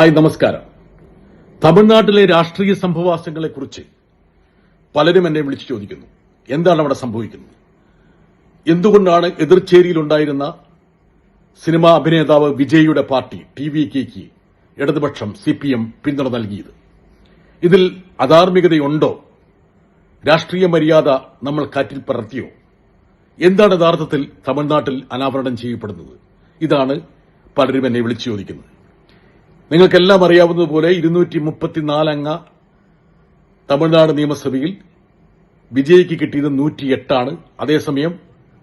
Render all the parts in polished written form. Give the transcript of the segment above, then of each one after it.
Hi, നമസ്കാരം. തമിഴ്നാട്ടിലെ രാഷ്ട്രീയ സംഭവവാസങ്ങളെക്കുറിച്ച് പലരും എന്നെ വിളിച്ചു ചോദിക്കുന്നു. എന്താണ് അവിടെ സംഭവിക്കുന്നത്? എന്തുകൊണ്ടാണ് എതിർചേരിയിലുണ്ടായിരുന്ന സിനിമാ അഭിനേതാവ് വിജയിയുടെ പാർട്ടി TVKക്ക് ഇടതുപക്ഷം CPM പിന്തുണ നൽകിയത്? ഇതിൽ അധാർമികതയുണ്ടോ? രാഷ്ട്രീയ മര്യാദ നമ്മൾ കാറ്റിൽ പറത്തിയോ? എന്താണ് യഥാർത്ഥത്തിൽ തമിഴ്നാട്ടിൽ അനാവരണം ചെയ്യപ്പെടുന്നത്? ഇതാണ് പലരും എന്നെ വിളിച്ചു ചോദിക്കുന്നത്. നിങ്ങൾക്കെല്ലാം അറിയാവുന്നതുപോലെ 234 അംഗ തമിഴ്നാട് നിയമസഭയിൽ വിജയിക്ക് കിട്ടിയത് 108 അതേസമയം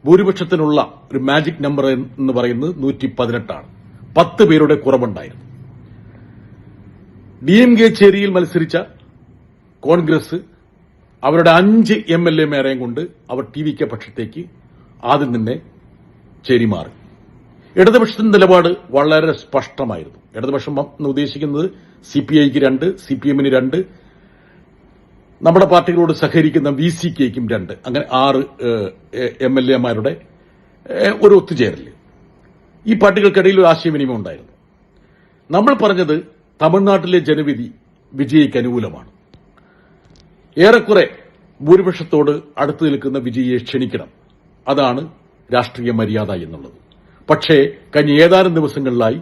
ഭൂരിപക്ഷത്തിനുള്ള ഒരു മാജിക് നമ്പർ എന്ന് പറയുന്നത് 118 10 പേരുടെ കുറവുണ്ടായിരുന്നു. DMK ചേരിയിൽ മത്സരിച്ച കോൺഗ്രസ് അവരുടെ 5 MLA-മാരെയും കൊണ്ട് അവർ TVK പക്ഷത്തേക്ക് ആദ്യം തന്നെ ചേരി മാറി. ഇടതുപക്ഷത്തിന്റെ നിലപാട് വളരെ സ്പഷ്ടമായിരുന്നു. ഇടതുപക്ഷം എന്ന് ഉദ്ദേശിക്കുന്നത് CPIക്ക് 2, CPM-ന് 2, നമ്മുടെ പാർട്ടികളോട് സഹകരിക്കുന്ന VCKയ്ക്കും 2, അങ്ങനെ 6 MLA-മാരുടെ ഒരു ഒത്തുചേരൽ. ഈ പാർട്ടികൾക്കിടയിൽ ഒരു ആശയവിനിമയം ഉണ്ടായിരുന്നു. നമ്മൾ പറഞ്ഞത് തമിഴ്നാട്ടിലെ ജനവിധി വിജയിക്ക് അനുകൂലമാണ്. ഏറെക്കുറെ ഭൂരിപക്ഷത്തോട് അടുത്തു നിൽക്കുന്ന വിജയിയെ ക്ഷണിക്കണം. അതാണ് രാഷ്ട്രീയ മര്യാദ എന്നുള്ളത്. പക്ഷേ കഴിഞ്ഞ ഏതാനും ദിവസങ്ങളിലായി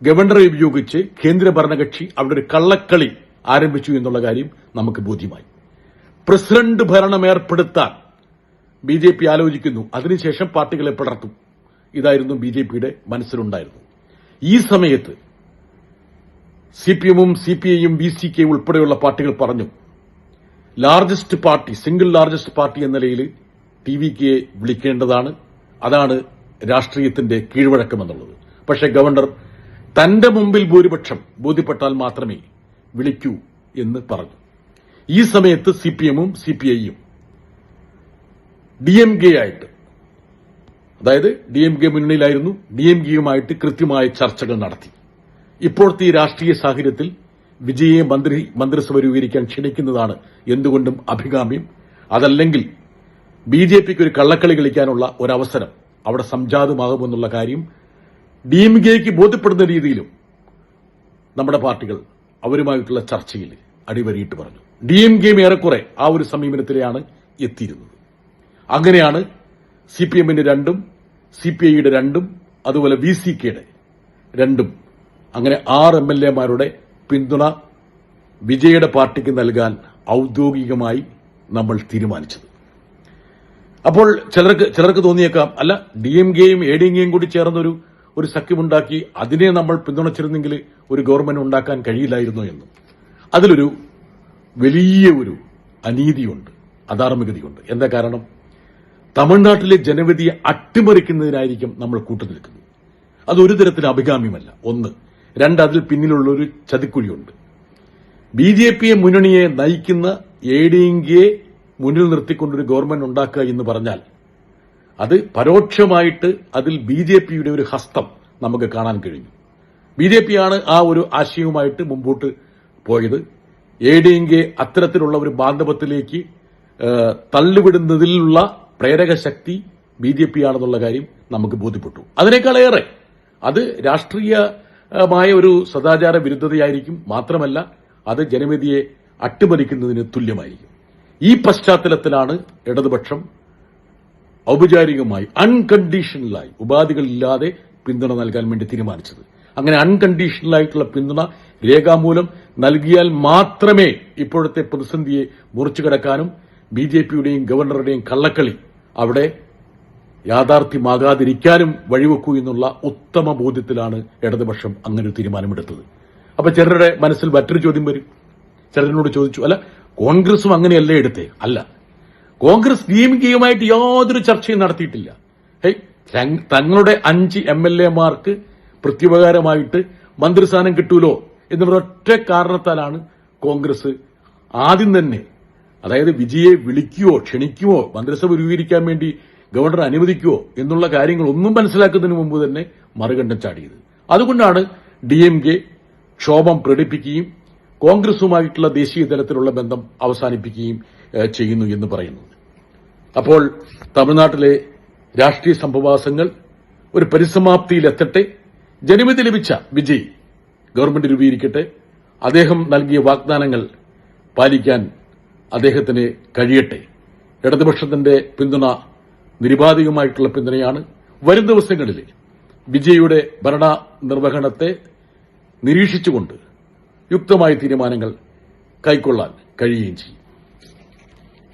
ഗവർണറെ ഉപയോഗിച്ച് കേന്ദ്ര ഭരണകക്ഷി അവിടെ ഒരു കള്ളക്കളി ആരംഭിച്ചു എന്നുള്ള കാര്യം നമുക്ക് ബോധ്യമായി. പ്രസിഡന്റ് ഭരണം ഏർപ്പെടുത്താൻ BJP ആലോചിക്കുന്നു. അതിനുശേഷം പാർട്ടികളെ പിളർത്തും. ഇതായിരുന്നു BJPയുടെ മനസ്സിലുണ്ടായിരുന്നു. ഈ സമയത്ത് CPM-ഉം CPI-യും VCK ഉൾപ്പെടെയുള്ള പാർട്ടികൾ പറഞ്ഞു, largest party, single largest party എന്ന നിലയിൽ TVKയെ വിളിക്കേണ്ടതാണ്. അതാണ് രാഷ്ട്രീയത്തിന്റെ കീഴ്വഴക്കമെന്നുള്ളത്. പക്ഷേ ഗവർണർ തന്റെ മുമ്പിൽ ഭൂരിപക്ഷം ബോധ്യപ്പെട്ടാൽ മാത്രമേ വിളിക്കൂ എന്ന് പറഞ്ഞു. ഈ സമയത്ത് CPM-ഉം CPI-യും DMK-ആയിട്ട്, അതായത് DMK മുന്നണിയിലായിരുന്നു, DMK-യുമായിട്ട് കൃത്യമായ ചർച്ചകൾ നടത്തി. ഇപ്പോഴത്തെ ഈ രാഷ്ട്രീയ സാഹചര്യത്തിൽ വിജയെ മന്ത്രിസഭ രൂപീകരിക്കാൻ ക്ഷണിക്കുന്നതാണ് എന്തുകൊണ്ടും അഭികാമ്യം. അതല്ലെങ്കിൽ BJPക്ക് ഒരു കള്ളക്കളി കളിക്കാനുള്ള ഒരവസരം അവിടെ സംജാതമാകുമെന്നുള്ള കാര്യം DMK-ക്ക് ബോധ്യപ്പെടുന്ന രീതിയിലും നമ്മുടെ പാർട്ടികൾ അവരുമായിട്ടുള്ള ചർച്ചയിൽ അടിവരയിട്ട് പറഞ്ഞു. DMK-യും ഏറെക്കുറെ ആ ഒരു സമീപനത്തിലെയാണ് എത്തിയിരുന്നത്. അങ്ങനെയാണ് CPM-ന്റെ 2, CPI-യുടെ 2, അതുപോലെ VCK-യുടെ 2, അങ്ങനെ 6 MLA-മാരുടെ പിന്തുണ വിജയുടെ പാർട്ടിക്ക് നൽകാൻ ഔദ്യോഗികമായി നമ്മൾ തീരുമാനിച്ചത്. അപ്പോൾ ചിലർക്ക് തോന്നിയേക്കാം, അല്ല, DMK-യും ADMK-യും കൂടി ചേർന്നൊരു സഖ്യമുണ്ടാക്കി അതിനെ നമ്മൾ പിന്തുണച്ചിരുന്നെങ്കിൽ ഒരു ഗവൺമെന്റ് ഉണ്ടാക്കാൻ കഴിയില്ലായിരുന്നോ എന്ന്. അതിലൊരു വലിയ ഒരു അനീതിയുണ്ട്, അധാർമികതയുണ്ട്. എന്താ കാരണം? തമിഴ്നാട്ടിലെ ജനവിധിയെ അട്ടിമറിക്കുന്നതിനായിരിക്കും നമ്മൾ കൂട്ടുനിൽക്കുന്നത്. അതൊരു തരത്തിൽ അഭികാമ്യമല്ല. 1. 2, അതിൽ പിന്നിലുള്ള ഒരു ചതിക്കുഴിയുണ്ട്. BJP മുന്നണിയെ നയിക്കുന്ന ADMK-യെ മുന്നിൽ നിർത്തിക്കൊണ്ടൊരു ഗവൺമെന്റ് ഉണ്ടാക്കുക എന്ന് പറഞ്ഞാൽ അത് പരോക്ഷമായിട്ട് അതിൽ BJPയുടെ ഒരു ഹസ്തം നമുക്ക് കാണാൻ കഴിഞ്ഞു. BJPയാണ് ആ ഒരു ആശയവുമായിട്ട് മുമ്പോട്ട് പോയത്. ADMK അത്തരത്തിലുള്ള ഒരു ബാന്ധവത്തിലേക്ക് തള്ളിവിടുന്നതിലുള്ള പ്രേരക ശക്തി BJPയാണെന്നുള്ള കാര്യം നമുക്ക് ബോധ്യപ്പെട്ടു. അതിനേക്കാളേറെ അത് രാഷ്ട്രീയമായ ഒരു സദാചാര വിരുദ്ധതയായിരിക്കും. മാത്രമല്ല അത് ജനവിധിയെ അട്ടിമറിക്കുന്നതിന് തുല്യമായിരിക്കും. ഈ പശ്ചാത്തലത്തിലാണ് ഇടതുപക്ഷം ഔപചാരികമായി അൺകണ്ടീഷണലായി ഉപാധികളില്ലാതെ പിന്തുണ നൽകാൻ വേണ്ടി തീരുമാനിച്ചത്. അങ്ങനെ അൺകണ്ടീഷണലായിട്ടുള്ള പിന്തുണ രേഖാമൂലം നൽകിയാൽ മാത്രമേ ഇപ്പോഴത്തെ പ്രതിസന്ധിയെ മുറിച്ചുകടക്കാനും BJPയുടെയും ഗവർണറുടെയും കള്ളക്കളി അവിടെ യാഥാർത്ഥ്യമാകാതിരിക്കാനും വഴിവെക്കൂ എന്നുള്ള ഉത്തമ ബോധ്യത്തിലാണ് ഇടതുപക്ഷം അങ്ങനെ ഒരു തീരുമാനമെടുത്തത്. അപ്പൊ ചിലരുടെ മനസ്സിൽ മറ്റൊരു ചോദ്യം വരും. ചിലരിനോട് ചോദിച്ചു, അല്ല, കോൺഗ്രസും അങ്ങനെയല്ലേ എടുത്തേ? അല്ല, കോൺഗ്രസ് DMK-യുമായിട്ട് യാതൊരു ചർച്ചയും നടത്തിയിട്ടില്ല. തങ്ങളുടെ 5 MLA-മാർക്ക് പ്രത്യുപകാരമായിട്ട് മന്ത്രിസ്ഥാനം കിട്ടൂലോ എന്നൊരൊറ്റ കാരണത്താലാണ് കോൺഗ്രസ് ആദ്യം തന്നെ, അതായത് വിജയെ വിളിക്കുവോ ക്ഷണിക്കുവോ മന്ത്രിസഭ രൂപീകരിക്കാൻ വേണ്ടി ഗവർണർ അനുവദിക്കുവോ എന്നുള്ള കാര്യങ്ങളൊന്നും മനസ്സിലാക്കുന്നതിന് മുമ്പ് തന്നെ മറുകണ്ഠം ചാടിയത്. അതുകൊണ്ടാണ് DMK ക്ഷോഭം പ്രകടിപ്പിക്കുകയും കോൺഗ്രസുമായിട്ടുള്ള ദേശീയ തലത്തിലുള്ള ബന്ധം അവസാനിപ്പിക്കുകയും ചെയ്യുന്നു എന്ന് പറയുന്നത്. അപ്പോൾ തമിഴ്നാട്ടിലെ രാഷ്ട്രീയ സംഭവവാസങ്ങൾ ഒരു പരിസമാപ്തിയിലെത്തട്ടെ. ജനവിധി ലഭിച്ച വിജയ് ഗവൺമെന്റ് രൂപീകരിക്കട്ടെ. അദ്ദേഹം നൽകിയ വാഗ്ദാനങ്ങൾ പാലിക്കാൻ അദ്ദേഹത്തിന് കഴിയട്ടെ. ഇടതുപക്ഷത്തിന്റെ പിന്തുണ നിരുപാധികമായിട്ടുള്ള പിന്തുണയാണ്. വരും ദിവസങ്ങളിൽ വിജയിയുടെ ഭരണ നിർവഹണത്തെ നിരീക്ഷിച്ചുകൊണ്ട് യുക്തമായ തീരുമാനങ്ങൾ കൈക്കൊള്ളാൻ കഴിയുകയും ചെയ്യും.